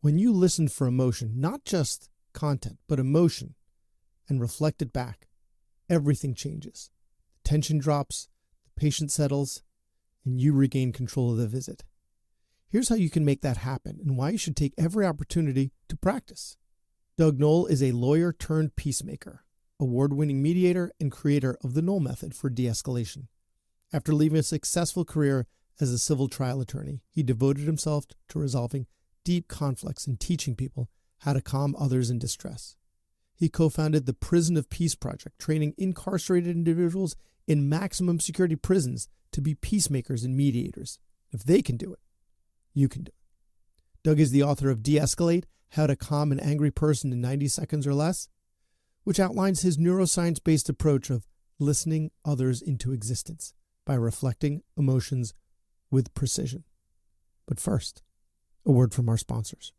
When you listen for emotion, not just content, but emotion, and reflect it back, everything changes. Tension drops, the patient settles, and you regain control of the visit. Here's how you can make that happen and why you should take every opportunity to practice. Doug Noll is a lawyer turned peacemaker, award-winning mediator, and creator of the Noll method for de-escalation. After leaving a successful career as a civil trial attorney, he devoted himself to resolving deep conflicts and teaching people how to calm others in distress. He co-founded the Prison of Peace Project, training incarcerated individuals in maximum security prisons to be peacemakers and mediators. If they can do it, you can do it. Doug is the author of De-escalate, How to Calm an Angry Person in 90 Seconds or Less, which outlines his neuroscience-based approach of listening others into existence by reflecting emotions with precision. But first, a word from our sponsors.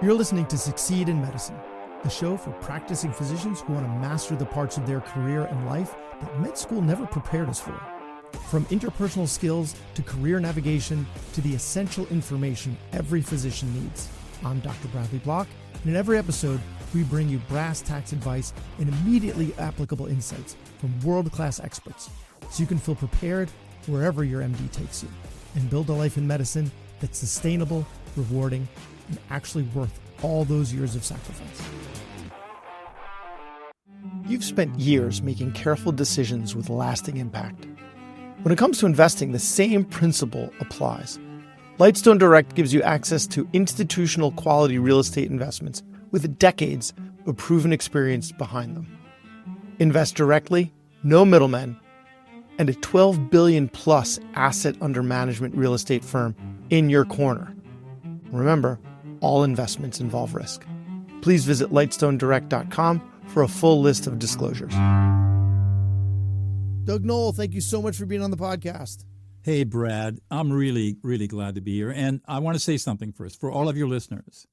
You're listening to Succeed in Medicine, the show for practicing physicians who want to master the parts of their career and life that med school never prepared us for. From interpersonal skills to career navigation to the essential information every physician needs. I'm Dr. Bradley Block, and in every episode, we bring you brass tacks advice and immediately applicable insights from world-class experts so you can feel prepared wherever your MD takes you and build a life in medicine that's sustainable, rewarding, and actually worth all those years of sacrifice. You've spent years making careful decisions with lasting impact. When it comes to investing, the same principle applies. Lightstone Direct gives you access to institutional quality real estate investments with decades of proven experience behind them. Invest directly, no middlemen, and a $12 billion plus asset under management real estate firm in your corner. Remember, all investments involve risk. Please visit lightstonedirect.com for a full list of disclosures. Doug Noll, thank you so much for being on the podcast. Hey, Brad, I'm really, really glad to be here. And I want to say something first for all of your listeners.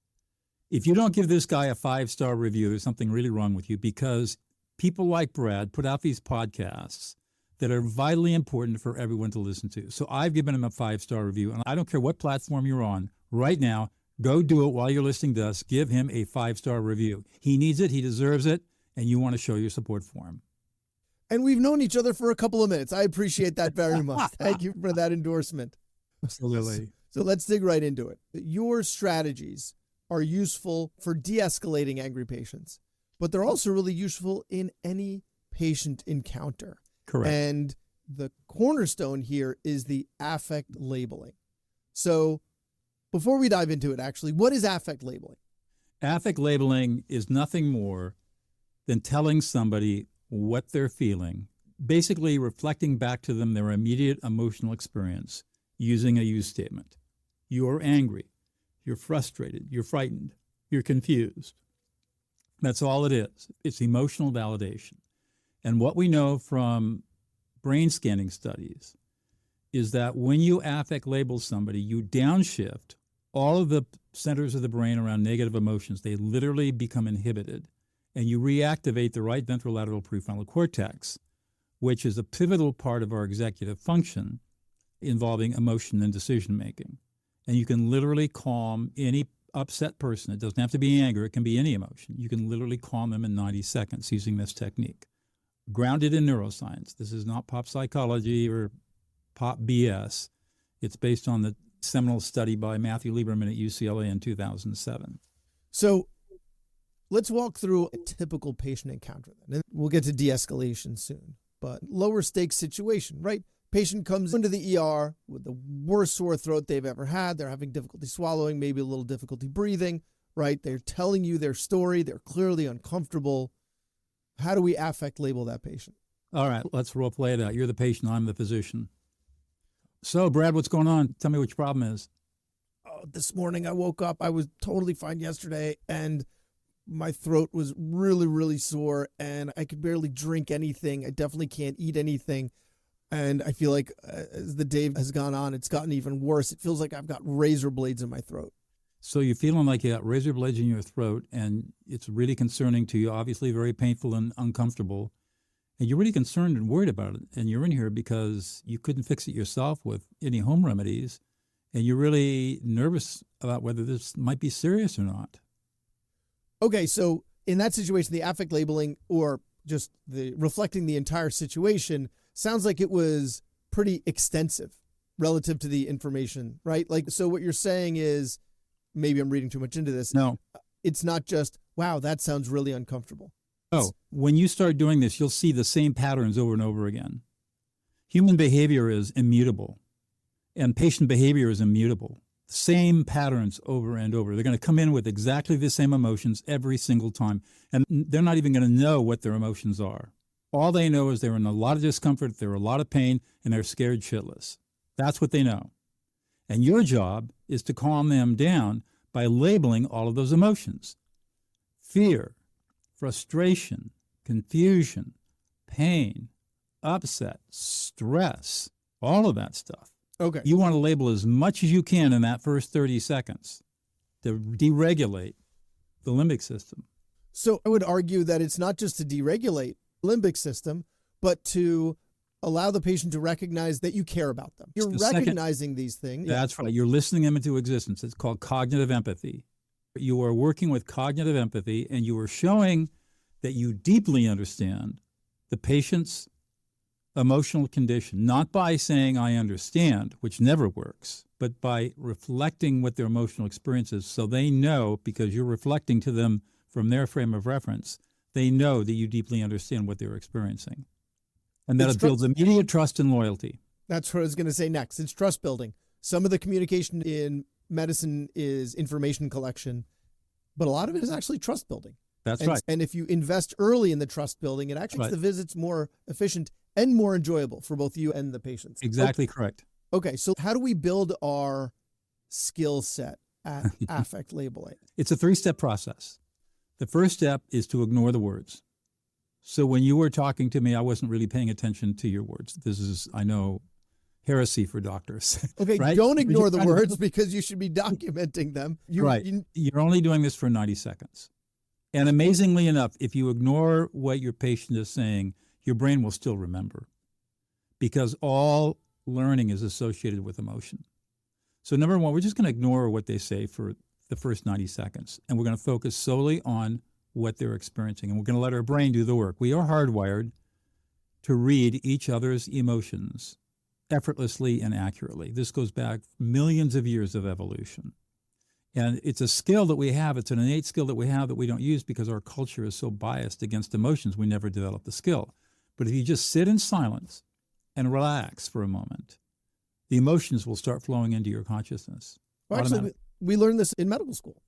If you don't give this guy a 5-star review, there's something really wrong with you, because people like Brad put out these podcasts that are vitally important for everyone to listen to. So I've given him a 5-star review, and I don't care what platform you're on right now. Go do it while you're listening to us. Give him a 5-star review. He needs it. He deserves it. And you want to show your support for him. And we've known each other for a couple of minutes. I appreciate that very much. Thank you for that endorsement. Absolutely. So let's dig right into it. Your strategies are useful for de-escalating angry patients, but they're also really useful in any patient encounter. Correct. And the cornerstone here is the affect labeling. So before we dive into it, actually, what is affect labeling? Affect labeling is nothing more than telling somebody what they're feeling, basically reflecting back to them their immediate emotional experience using a you statement. You're angry, you're frustrated, you're frightened, you're confused. That's all it is. It's emotional validation. And what we know from brain scanning studies is that when you affect label somebody, you downshift all of the centers of the brain around negative emotions. They literally become inhibited. And you reactivate the right ventrolateral prefrontal cortex, which is a pivotal part of our executive function involving emotion and decision-making. And you can literally calm any upset person. It doesn't have to be anger. It can be any emotion. You can literally calm them in 90 seconds using this technique. Grounded in neuroscience. This is not pop psychology or pop BS. It's based on the seminal study by Matthew Lieberman at UCLA in 2007. So let's walk through a typical patient encounter. And we'll get to de-escalation soon, but lower stakes situation, right? Patient comes into the ER with the worst sore throat they've ever had. They're having difficulty swallowing, maybe a little difficulty breathing, right? They're telling you their story. They're clearly uncomfortable. How do we affect label that patient? All right, let's role play it out. You're the patient. I'm the physician. So, Brad, what's going on? Tell me what your problem is. Oh, this morning I woke up. I was totally fine yesterday, and my throat was really, really sore, and I could barely drink anything. I definitely can't eat anything. And I feel like as the day has gone on, it's gotten even worse. It feels like I've got razor blades in my throat. So you're feeling like you got razor blades in your throat, and it's really concerning to you, obviously very painful and uncomfortable. And you're really concerned and worried about it. And you're in here because you couldn't fix it yourself with any home remedies. and you're really nervous about whether this might be serious or not. Okay, so in that situation, the affect labeling or just the reflecting the entire situation sounds like it was pretty extensive relative to the information, right? Like, so what you're saying is, maybe I'm reading too much into this. No. It's not just, wow, that sounds really uncomfortable. Oh, when you start doing this, you'll see the same patterns over and over again. Human behavior is immutable, and patient behavior is immutable. Same patterns over and over. They're going to come in with exactly the same emotions every single time, and they're not even going to know what their emotions are. All they know is they're in a lot of discomfort, they're in a lot of pain, and they're scared shitless. That's what they know. And your job is to calm them down by labeling all of those emotions. Fear, frustration, confusion, pain, upset, stress, all of that stuff. Okay. You want to label as much as you can in that first 30 seconds to deregulate the limbic system. So I would argue that it's not just to deregulate the limbic system, but to allow the patient to recognize that you care about them. You're recognizing these things. That's right. You're listening them into existence. It's called cognitive empathy. You are working with cognitive empathy, and you are showing that you deeply understand the patient's emotional condition, not by saying, I understand, which never works, but by reflecting what their emotional experience is. So they know, because you're reflecting to them from their frame of reference, they know that you deeply understand what they're experiencing. And that it builds immediate trust and loyalty. That's what I was going to say next. It's trust building. Some of the communication in medicine is information collection, but a lot of it is actually trust building. That's right. And if you invest early in the trust building, it actually makes the visits more efficient and more enjoyable for both you and the patients. Exactly correct. Okay, so how do we build our skill set at affect labeling? It's a 3-step process. The first step is to ignore the words. So when you were talking to me, I wasn't really paying attention to your words. This is, I know, heresy for doctors. Okay, right? Don't ignore the words because you should be documenting them. You're only doing this for 90 seconds. And amazingly enough, if you ignore what your patient is saying, your brain will still remember, because all learning is associated with emotion. So number one, we're just going to ignore what they say for the first 90 seconds, and we're going to focus solely on what they're experiencing, and we're going to let our brain do the work. We are hardwired to read each other's emotions effortlessly and accurately. This goes back millions of years of evolution. And it's a skill that we have. It's an innate skill that we have that we don't use because our culture is so biased against emotions. We never develop the skill. But if you just sit in silence and relax for a moment, the emotions will start flowing into your consciousness. Well, actually, we learned this in medical school.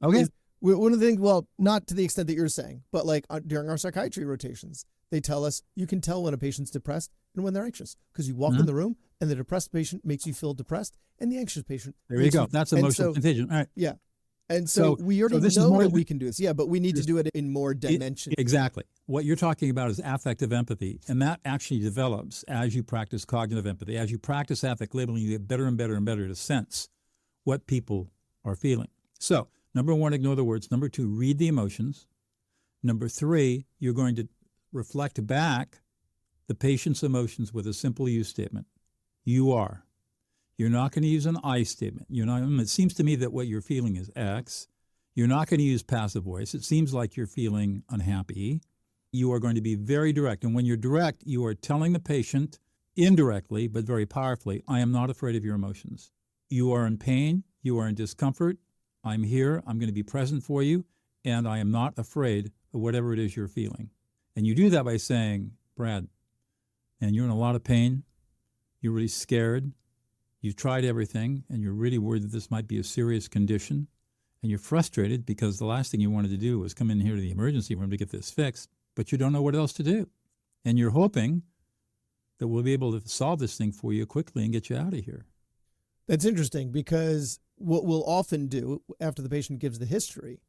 Okay. One of the things, well, not to the extent that you're saying, but like during our psychiatry rotations, they tell us you can tell when a patient's depressed and when they're anxious because you walk in the room and the depressed patient makes you feel depressed and the anxious patient. There you go. That's emotional contagion. All right. Yeah. And so we already know that we can do this. Yeah, but we need to do it in more dimensions. Exactly. What you're talking about is affective empathy, and that actually develops as you practice cognitive empathy. As you practice affect labeling, you get better and better and better to sense what people are feeling. So, number one, ignore the words. Number two, read the emotions. Number three, you're going to reflect back the patient's emotions with a simple you statement. You are. You're not going to use an I statement. You're not. It seems to me that what you're feeling is X. You're not going to use passive voice. It seems like you're feeling unhappy. You are going to be very direct. And when you're direct, you are telling the patient indirectly, but very powerfully, I am not afraid of your emotions. You are in pain. You are in discomfort. I'm here. I'm going to be present for you. And I am not afraid of whatever it is you're feeling. And you do that by saying, Brad, and you're in a lot of pain. You're really scared. You've tried everything, and you're really worried that this might be a serious condition, and you're frustrated because the last thing you wanted to do was come in here to the emergency room to get this fixed, but you don't know what else to do. And you're hoping that we'll be able to solve this thing for you quickly and get you out of here. That's interesting because what we'll often do after the patient gives the history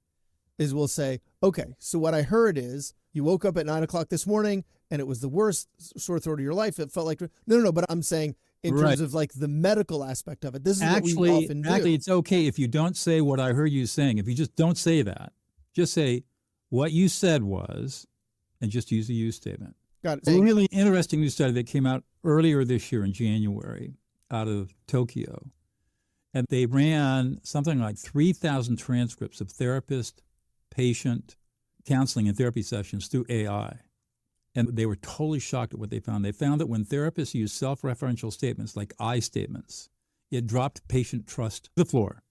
is we'll say, okay, so what I heard is you woke up at 9 o'clock this morning and it was the worst sore throat of your life. It felt like, no, but I'm saying in terms of like the medical aspect of it, this is what we often do. Actually, it's okay if you don't say what I heard you saying. If you just don't say that, just say what you said was, and just use a you statement. Got it. A really interesting new study that came out earlier this year in January out of Tokyo And they ran something like 3,000 transcripts of therapist, patient, counseling and therapy sessions through AI. And they were totally shocked at what they found. They found that when therapists used self-referential statements like I statements, it dropped patient trust to the floor.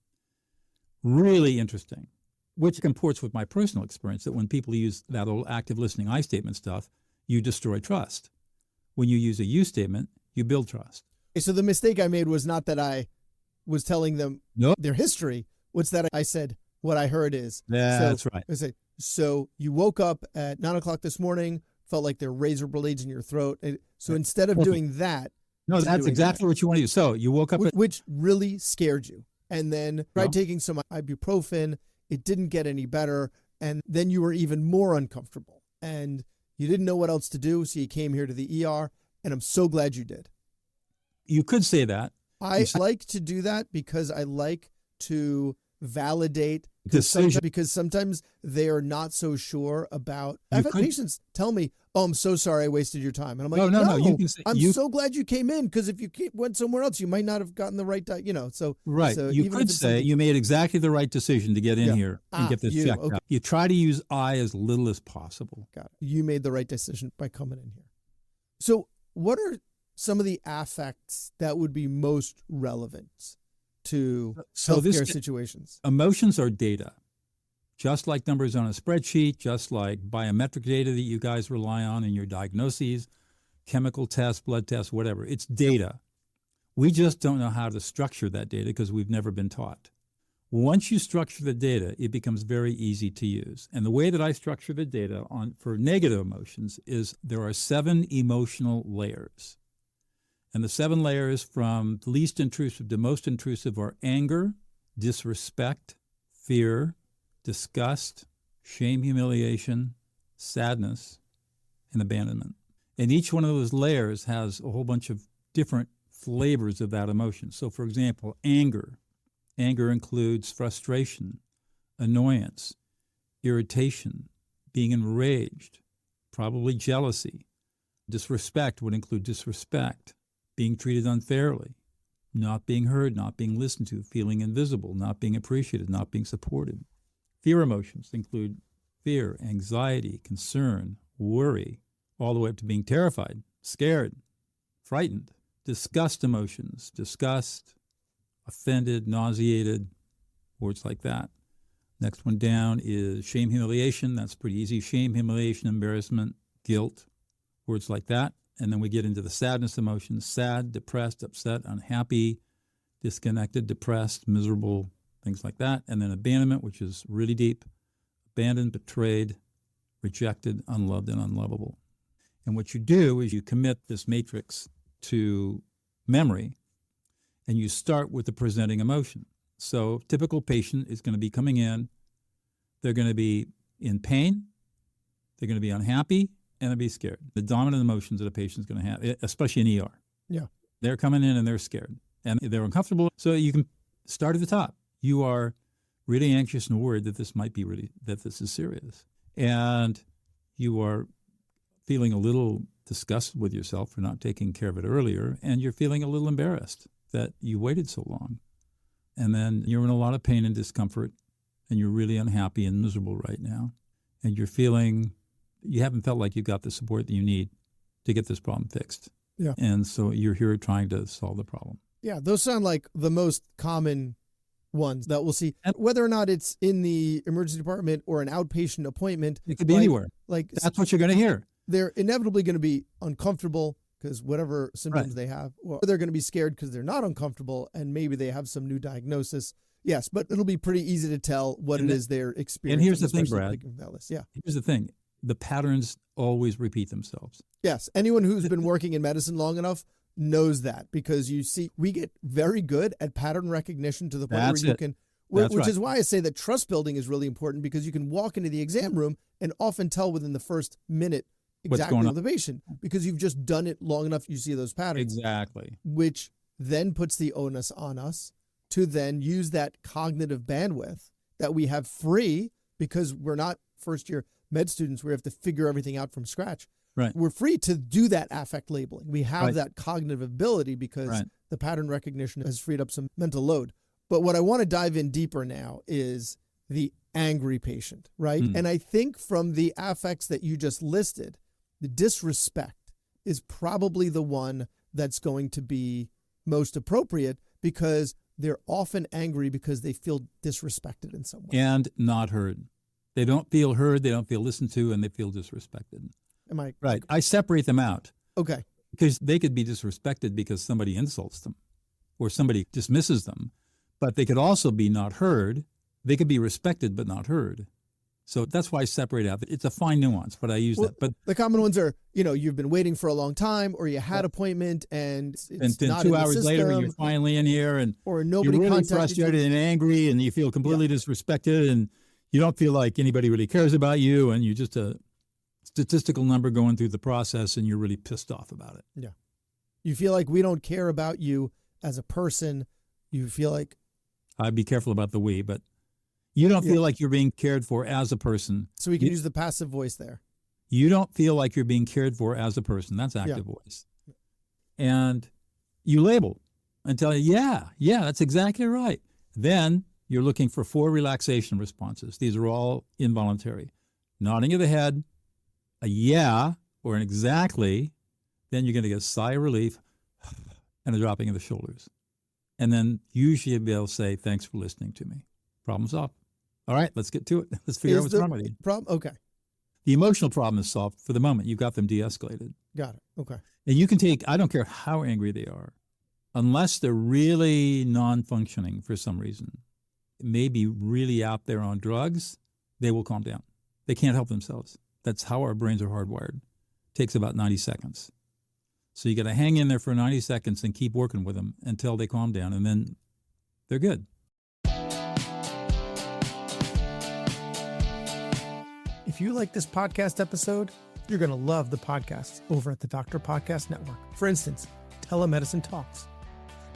Really interesting, which comports with my personal experience that when people use that old active listening I statement stuff, you destroy trust. When you use a you statement, you build trust. So the mistake I made was not that I was telling them their history. What's that? I said, what I heard is. That's right. I said, so you woke up at 9 o'clock this morning, felt like there were razor blades in your throat. So instead of doing that. No, that's exactly what you want to do. So you woke up. Which really scared you. And then tried taking some ibuprofen. It didn't get any better. And then you were even more uncomfortable. And you didn't know what else to do. So you came here to the ER. And I'm so glad you did. You could say that. I like to do that because I like to validate decisions, because sometimes they are not so sure about. I've had patients tell me, "Oh, I'm so sorry I wasted your time," and I'm like, "No, you can say, I'm so glad you came in, because if you went somewhere else, you might not have gotten the right, So right, so you could say you made exactly the right decision to get in here and get this checked out. You try to use I as little as possible. Got it. You made the right decision by coming in here. So, what are some of the affects that would be most relevant to healthcare situations? Emotions are data, just like numbers on a spreadsheet, just like biometric data that you guys rely on in your diagnoses, chemical tests, blood tests, whatever. It's data. We just don't know how to structure that data because we've never been taught. Once you structure the data, it becomes very easy to use. And the way that I structure the data for negative emotions is there are 7 emotional layers. And the 7 layers from least intrusive to most intrusive are anger, disrespect, fear, disgust, shame, humiliation, sadness, and abandonment. And each one of those layers has a whole bunch of different flavors of that emotion. So, for example, anger. Anger includes frustration, annoyance, irritation, being enraged, probably jealousy. Disrespect would include disrespect, being treated unfairly, not being heard, not being listened to, feeling invisible, not being appreciated, not being supported. Fear emotions include fear, anxiety, concern, worry, all the way up to being terrified, scared, frightened. Disgust emotions, disgust, offended, nauseated, words like that. Next one down is shame, humiliation. That's pretty easy. Shame, humiliation, embarrassment, guilt, words like that. And then we get into the sadness emotions: sad, depressed, upset, unhappy, disconnected, depressed, miserable, things like that. And then abandonment, which is really deep: abandoned, betrayed, rejected, unloved, and unlovable. And what you do is you commit this matrix to memory, and you start with the presenting emotion. So typical patient is going to be coming in, they're going to be in pain, they're going to be unhappy, and they'll be scared. The dominant emotions that a patient's going to have, especially in ER. Yeah. They're coming in and they're scared and they're uncomfortable. So you can start at the top. You are really anxious and worried that this is serious. And you are feeling a little disgusted with yourself for not taking care of it earlier, and you're feeling a little embarrassed that you waited so long. And then you're in a lot of pain and discomfort, and you're really unhappy and miserable right now. And you haven't felt like you got the support that you need to get this problem fixed. Yeah. And so you're here trying to solve the problem. Yeah, those sound like the most common ones that we'll see. And whether or not it's in the emergency department or an outpatient appointment. It could be anywhere. That's what you're going to hear. They're inevitably going to be uncomfortable because whatever symptoms they have, or they're going to be scared because they're not uncomfortable and maybe they have some new diagnosis. Yes, but it'll be pretty easy to tell what it is they're experiencing. And here's the thing, Brad. Yeah. Here's the thing. The patterns always repeat themselves. Yes. Anyone who's been working in medicine long enough knows that, because you see, we get very good at pattern recognition to the point where you can, which is why I say that trust building is really important, because you can walk into the exam room and often tell within the first minute exactly with the patient, because you've just done it long enough. You see those patterns. Exactly. Which then puts the onus on us to then use that cognitive bandwidth that we have free, because we're not first year med students where we have to figure everything out from scratch. Right. We're free to do that affect labeling. We have that cognitive ability because the pattern recognition has freed up some mental load. But what I want to dive in deeper now is the angry patient, right? And I think from the affects that you just listed, the disrespect is probably the one that's going to be most appropriate because they're often angry because they feel disrespected in some way. And not heard. They don't feel heard, they don't feel listened to, and they feel disrespected. Am I right? I separate them out. Okay. Because they could be disrespected because somebody insults them or somebody dismisses them. But they could also be not heard. They could be respected but not heard. So that's why I separate out. It's a fine nuance, but I use that. But the common ones are, you've been waiting for a long time, or you had appointment and it's then not 2 in the hours later, system, you're finally in here, and or nobody you're really contacted frustrated you. and angry, and you feel completely disrespected, and you don't feel like anybody really cares about you, and you're just a statistical number going through the process, and you're really pissed off about it. Yeah. You feel like we don't care about you as a person. You feel like... I'd be careful about the we, but you don't feel like you're being cared for as a person. So we can use the passive voice there. You don't feel like you're being cared for as a person. That's active voice. And you label and tell you, yeah, that's exactly right. Then you're looking for 4 relaxation responses. These are all involuntary. Nodding of the head, a yeah, or an exactly. Then you're going to get a sigh of relief and a dropping of the shoulders. And then usually they'll say, thanks for listening to me. Problem solved. All right, let's get to it. Let's figure out what's wrong with you. Okay. The emotional problem is solved for the moment. You've got them de-escalated. Got it. Okay. And you can take, I don't care how angry they are, unless they're really non-functioning for some reason, maybe really out there on drugs, they will calm down. They can't help themselves. That's how our brains are hardwired. It takes about 90 seconds. So you got to hang in there for 90 seconds and keep working with them until they calm down, and then they're good. If you like this podcast episode, you're going to love the podcasts over at the Doctor Podcast Network. For instance, Telemedicine Talks.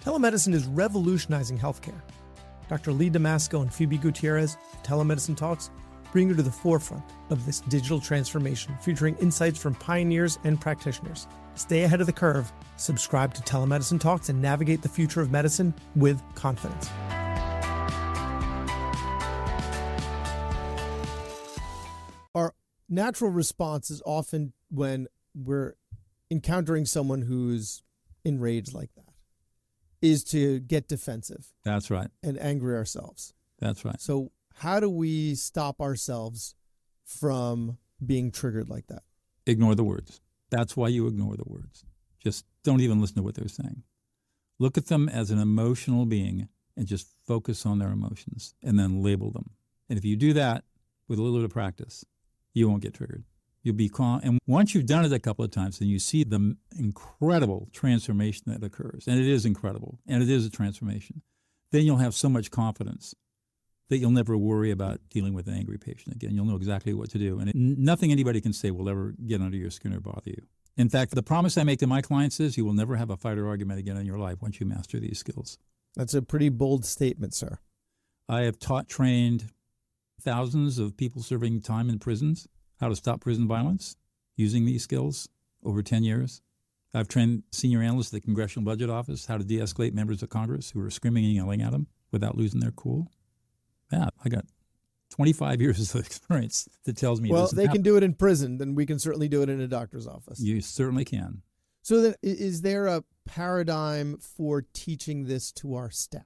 Telemedicine is revolutionizing healthcare. Dr. Lee Damasco and Phoebe Gutierrez, Telemedicine Talks, bring you to the forefront of this digital transformation, featuring insights from pioneers and practitioners. Stay ahead of the curve, subscribe to Telemedicine Talks, and navigate the future of medicine with confidence. Our natural response is often when we're encountering someone who's enraged like that is to get defensive. That's right. And angry ourselves. That's right. So how do we stop ourselves from being triggered like that? Ignore the words. That's why you ignore the words. Just don't even listen to what they're saying. Look at them as an emotional being and just focus on their emotions and then label them. And if you do that with a little bit of practice, you won't get triggered. You'll be calm. And once you've done it a couple of times, then you see the incredible transformation that occurs. And it is incredible. And it is a transformation. Then you'll have so much confidence that you'll never worry about dealing with an angry patient again. You'll know exactly what to do. And nothing anybody can say will ever get under your skin or bother you. In fact, the promise I make to my clients is you will never have a fight or argument again in your life once you master these skills. That's a pretty bold statement, sir. I have trained thousands of people serving time in prisons how to stop prison violence using these skills over 10 years. I've trained senior analysts at the Congressional Budget Office how to de-escalate members of Congress who are screaming and yelling at them without losing their cool. Yeah, I got 25 years of experience that tells me. Well, they can do it in prison, then we can certainly do it in a doctor's office. You certainly can. So then, is there a paradigm for teaching this to our staff?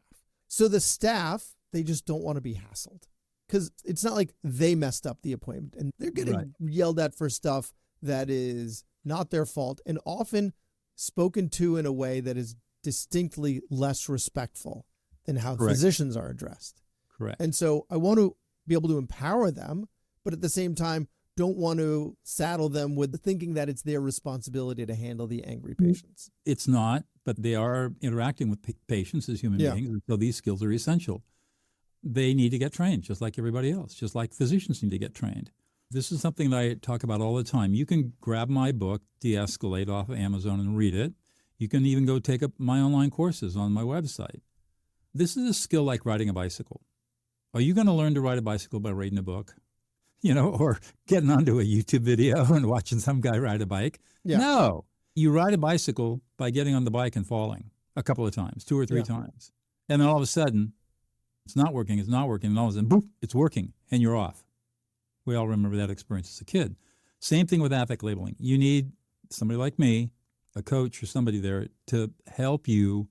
So the staff, they just don't want to be hassled because it's not like they messed up the appointment and they're getting yelled at for stuff that is not their fault and often spoken to in a way that is distinctly less respectful than how physicians are addressed. Correct. And so I want to be able to empower them, but at the same time, don't want to saddle them with the thinking that it's their responsibility to handle the angry patients. It's not, but they are interacting with patients as human beings, and so these skills are essential. They need to get trained, just like everybody else, just like physicians need to get trained. This is something that I talk about all the time. You can grab my book, De-escalate, off of Amazon and read it. You can even go take up my online courses on my website. This is a skill like riding a bicycle. Are you going to learn to ride a bicycle by reading a book? Or getting onto a YouTube video and watching some guy ride a bike? Yeah. No. You ride a bicycle by getting on the bike and falling a couple of times, 2 or 3 times. And then all of a sudden, It's not working, and all of a sudden, boop, it's working, and you're off. We all remember that experience as a kid. Same thing with affect labeling. You need somebody like me, a coach or somebody there, to help you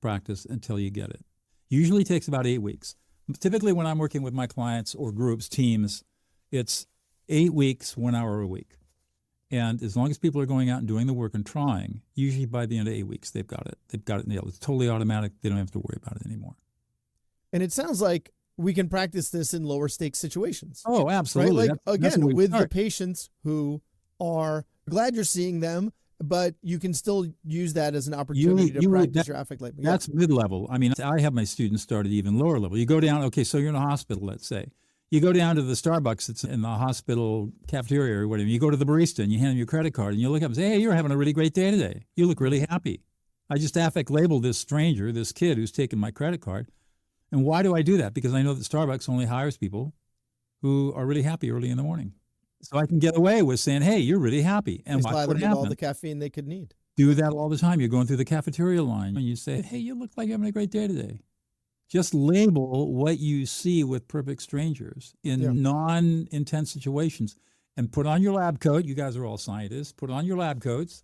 practice until you get it. Usually takes about 8 weeks. Typically when I'm working with my clients or groups, teams, it's 8 weeks, 1 hour a week. And as long as people are going out and doing the work and trying, usually by the end of 8 weeks, they've got it. They've got it nailed. It's totally automatic. They don't have to worry about it anymore. And it sounds like we can practice this in lower stakes situations. Oh, absolutely. Right? Like, again, with the patients who are glad you're seeing them, but you can still use that as an opportunity to practice your affect labeling. That's mid-level. I mean, I have my students start at even lower level. You go down, okay, so you're in a hospital, let's say. You go down to the Starbucks that's in the hospital cafeteria or whatever. You go to the barista and you hand them your credit card and you look up and say, hey, you're having a really great day today. You look really happy. I just affect labeled this stranger, this kid who's taken my credit card. And why do I do that? Because I know that Starbucks only hires people who are really happy early in the morning. So I can get away with saying, hey, you're really happy. And watch what happens. All the caffeine they could need. Do that all the time. You're going through the cafeteria line and you say, hey, you look like you're having a great day today. Just label what you see with perfect strangers in non-intense situations and put on your lab coat. You guys are all scientists. Put on your lab coats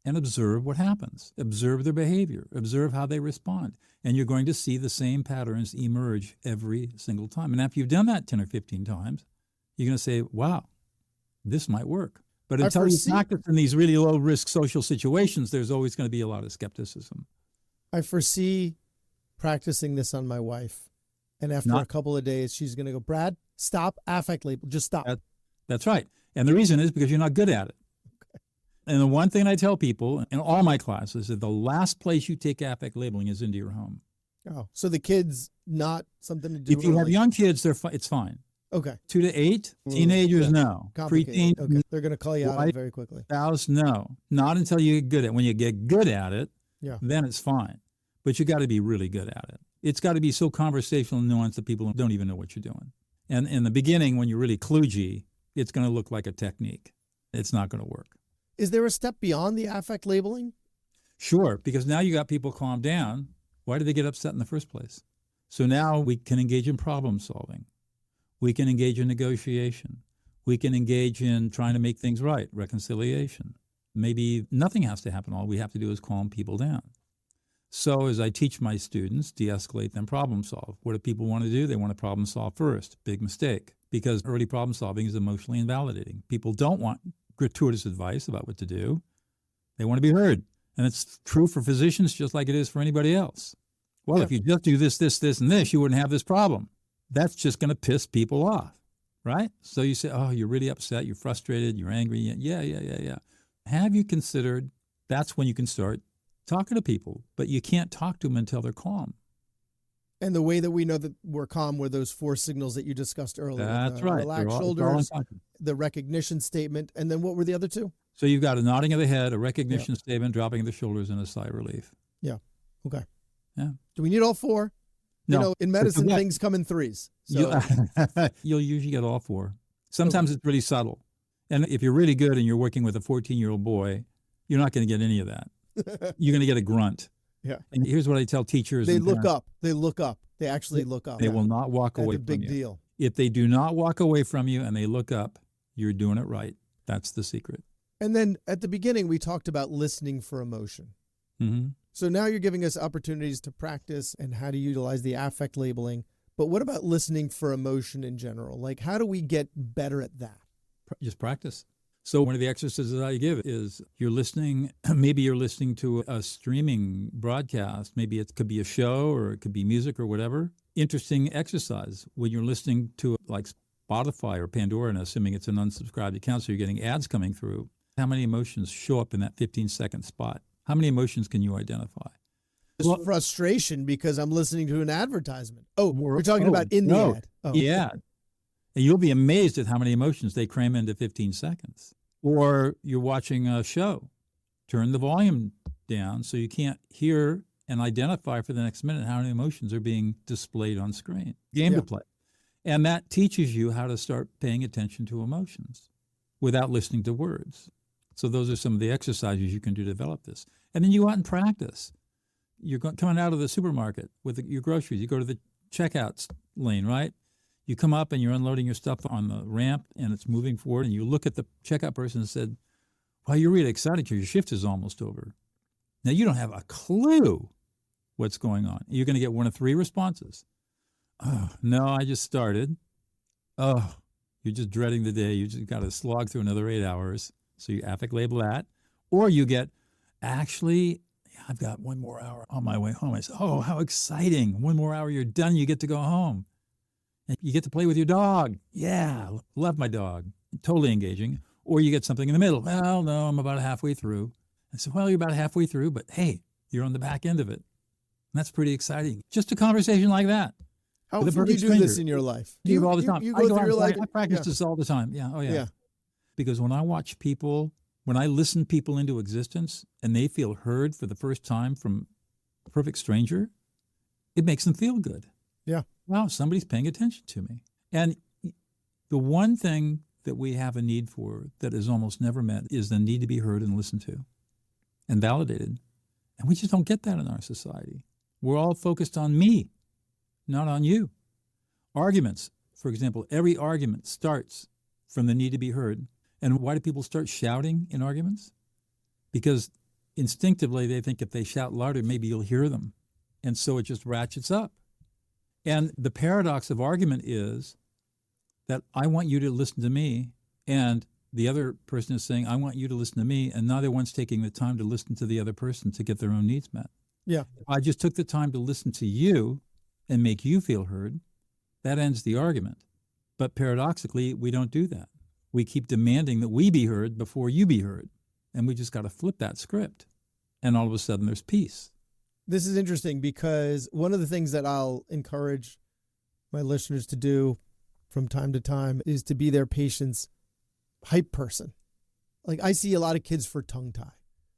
and observe what happens. Observe their behavior. Observe how they respond. And you're going to see the same patterns emerge every single time. And after you've done that 10 or 15 times, you're going to say, wow, this might work. But until you practice in these really low-risk social situations, there's always going to be a lot of skepticism. I foresee practicing this on my wife. And after a couple of days, she's going to go, Brad, stop affect label. Just stop. That's right. And the reason is because you're not good at it. Okay. And the one thing I tell people in all my classes is the last place you take affect labeling is into your home. Oh, so the kids not something to do. If you have young kids, it's fine. Okay. 2 to 8, teenagers, no. Preteen, okay. They're going to call you out very quickly. Spouse, no. Not until you get good at it. When you get good at it, then it's fine. But you got to be really good at it. It's got to be so conversational and nuanced that people don't even know what you're doing. And in the beginning, when you're really kludgy, it's going to look like a technique. It's not going to work. Is there a step beyond the affect labeling? Sure, because now you got people calmed down. Why did they get upset in the first place? So now we can engage in problem solving. We can engage in negotiation. We can engage in trying to make things right, reconciliation. Maybe nothing has to happen. All we have to do is calm people down. So as I teach my students, de-escalate, then problem solve. What do people want to do? They want to problem solve first. Big mistake, because early problem solving is emotionally invalidating. People don't want gratuitous advice about what to do. They want to be heard. And it's true for physicians just like it is for anybody else. Well, if you just do this, this, this, and this, you wouldn't have this problem. That's just going to piss people off, right? So you say, oh, you're really upset, you're frustrated, you're angry. Yeah. Have you considered that's when you can start talking to people, but you can't talk to them until they're calm. And the way that we know that we're calm were those 4 signals that you discussed earlier. That's right. Relaxed shoulders, the recognition statement, and then what were the other 2? So you've got a nodding of the head, a recognition statement, dropping of the shoulders, and a sigh of relief. Yeah. Okay. Yeah. Do we need all 4? No. You know, in medicine, things come in 3s. So. You'll usually get all 4. Sometimes it's really subtle. And if you're really good and you're working with a 14-year-old boy, you're not going to get any of that. You're going to get a grunt. Yeah. And here's what I tell teachers. They look up. They look up. They actually look up. They will not walk away from you. That's a big deal. If they do not walk away from you and they look up, you're doing it right. That's the secret. And then at the beginning, we talked about listening for emotion. Mm-hmm. So now you're giving us opportunities to practice and how to utilize the affect labeling. But what about listening for emotion in general? Like, how do we get better at that? Just practice. So one of the exercises I give is maybe you're listening to a streaming broadcast. Maybe it could be a show or it could be music or whatever. Interesting exercise when you're listening to like Spotify or Pandora, and assuming it's an unsubscribed account, so you're getting ads coming through. How many emotions show up in that 15-second spot? How many emotions can you identify? Well, frustration because I'm listening to an advertisement. Oh, we're talking about in the ad. Oh. Yeah. And you'll be amazed at how many emotions they cram into 15 seconds. Or you're watching a show. Turn the volume down so you can't hear and identify for the next minute how many emotions are being displayed on screen. Game to play. And that teaches you how to start paying attention to emotions without listening to words. So those are some of the exercises you can do to develop this. And then you go out and practice. You're coming out of the supermarket with your groceries. You go to the checkout lane, right? You come up and you're unloading your stuff on the ramp and it's moving forward, and you look at the checkout person and said, well, you're really excited because your shift is almost over. Now, you don't have a clue what's going on. You're going to get one of three responses. Oh, no, I just started. Oh, you're just dreading the day. You just got to slog through another 8 hours. So you affect label that. Or you get, actually, I've got 1 more hour on my way home. I say, oh, how exciting. 1 more hour, you're done. You get to go home. And you get to play with your dog. Yeah, love my dog. Totally engaging. Or you get something in the middle. Well, no, I'm about halfway through. I said, well, you're about halfway through, but hey, you're on the back end of it. And that's pretty exciting. Just a conversation like that. How often do you do this in your life? Do you all the time. You go through your life. I practice this all the time. Yeah. Oh, yeah. Because when I watch people, when I listen people into existence and they feel heard for the first time from a perfect stranger, it makes them feel good. Yeah. Wow, somebody's paying attention to me. And the one thing that we have a need for that is almost never met is the need to be heard and listened to and validated. And we just don't get that in our society. We're all focused on me, not on you. Arguments, for example, every argument starts from the need to be heard. And why do people start shouting in arguments? Because instinctively they think if they shout louder, maybe you'll hear them. And so it just ratchets up. And the paradox of argument is that I want you to listen to me, and the other person is saying, I want you to listen to me, and neither one's taking the time to listen to the other person to get their own needs met. Yeah. I just took the time to listen to you and make you feel heard. That ends the argument. But paradoxically, we don't do that. We keep demanding that we be heard before you be heard. And we just got to flip that script. And all of a sudden there's peace. This is interesting because one of the things that I'll encourage my listeners to do from time to time is to be their patient's hype person. Like I see a lot of kids for tongue tie.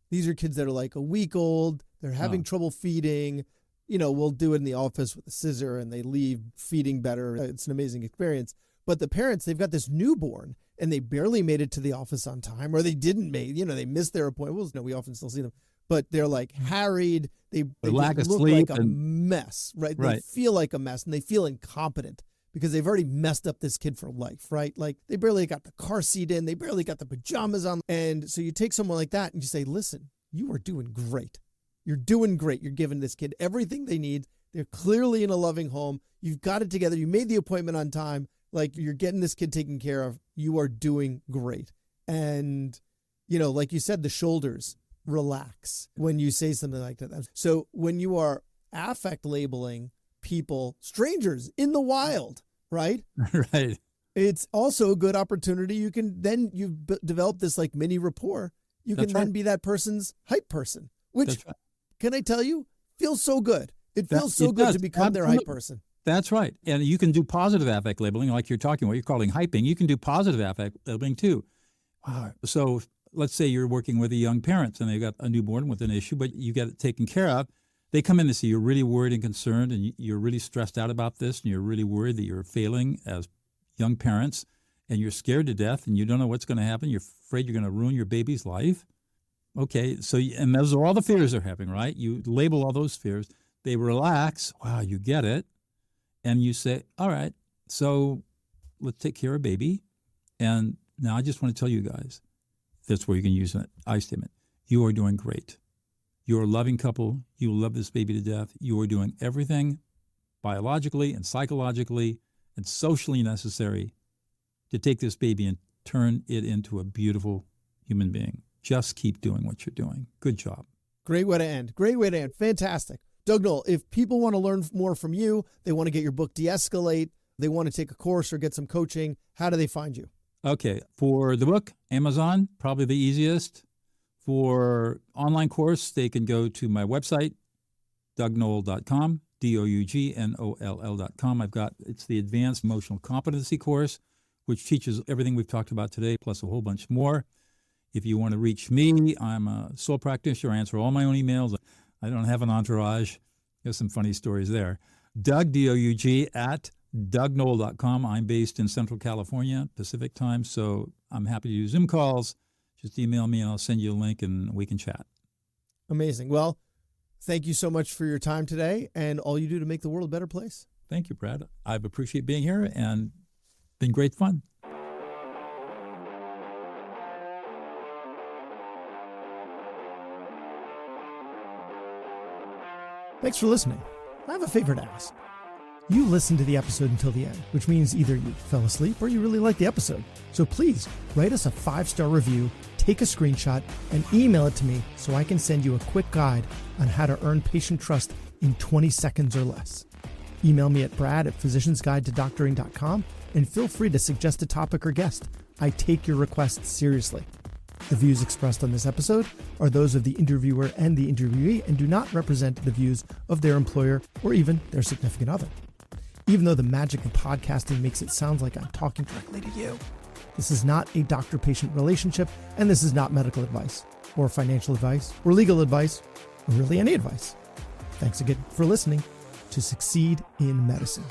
These are kids that are like a week old. They're having trouble feeding. You know, we'll do it in the office with a scissor and they leave feeding better. It's an amazing experience. But the parents, they've got this newborn and they barely made it to the office on time, or they didn't make, they missed their appointment. Well, no, we often still see them, but they're like harried. They lack of look sleep like a mess, right? They feel like a mess and they feel incompetent because they've already messed up this kid for life, right? Like they barely got the car seat in. They barely got the pajamas on. And so you take someone like that and you say, listen, you are doing great. You're doing great. You're giving this kid everything they need. They're clearly in a loving home. You've got it together. You made the appointment on time. Like you're getting this kid taken care of. You are doing great. And, like you said, the shoulders relax when you say something like that. So when you are affect labeling people, strangers in the wild, right? Right. It's also a good opportunity. You can then you've developed this like mini rapport. You can then be that person's hype person, which can I tell you feels so good. It feels so good to become their hype person. That's right. And you can do positive affect labeling like you're talking about. You're calling hyping. You can do positive affect labeling too. So let's say you're working with a young parent and they've got a newborn with an issue, but you get it taken care of. They come in to see you're really worried and concerned and you're really stressed out about this and you're really worried that you're failing as young parents and you're scared to death and you don't know what's going to happen. You're afraid you're going to ruin your baby's life. Okay, so and those are all the fears they're having, right? You label all those fears. They relax. Wow, you get it. And you say, all right, so let's take care of baby. And now I just want to tell you guys, that's where you can use an I statement. You are doing great. You're a loving couple. You love this baby to death. You are doing everything biologically and psychologically and socially necessary to take this baby and turn it into a beautiful human being. Just keep doing what you're doing. Good job. Great way to end. Great way to end. Fantastic. Doug Noll, if people want to learn more from you, they want to get your book, De-escalate, they want to take a course or get some coaching, how do they find you? Okay. For the book, Amazon, probably the easiest. For online course, they can go to my website, dougnoll.com, DOUGNOLL.com. It's the Advanced Emotional Competency course, which teaches everything we've talked about today, plus a whole bunch more. If you want to reach me, I'm a sole practitioner. I answer all my own emails. I don't have an entourage. There's some funny stories there. Doug, D-O-U-G, at dougnoll.com. I'm based in Central California, Pacific time, so I'm happy to do Zoom calls. Just email me and I'll send you a link and we can chat. Amazing. Well, thank you so much for your time today and all you do to make the world a better place. Thank you, Brad. I've appreciated being here and been great fun. Thanks for listening. I have a favor to ask. You listened to the episode until the end, which means either you fell asleep or you really liked the episode. So please write us a 5-star review, take a screenshot, and email it to me so I can send you a quick guide on how to earn patient trust in 20 seconds or less. Email me at brad@physiciansguidetodoctoring.com and feel free to suggest a topic or guest. I take your requests seriously. The views expressed on this episode are those of the interviewer and the interviewee and do not represent the views of their employer or even their significant other. Even though the magic of podcasting makes it sound like I'm talking directly to you, this is not a doctor-patient relationship, and this is not medical advice, or financial advice, or legal advice, or really any advice. Thanks again for listening to Succeed in Medicine.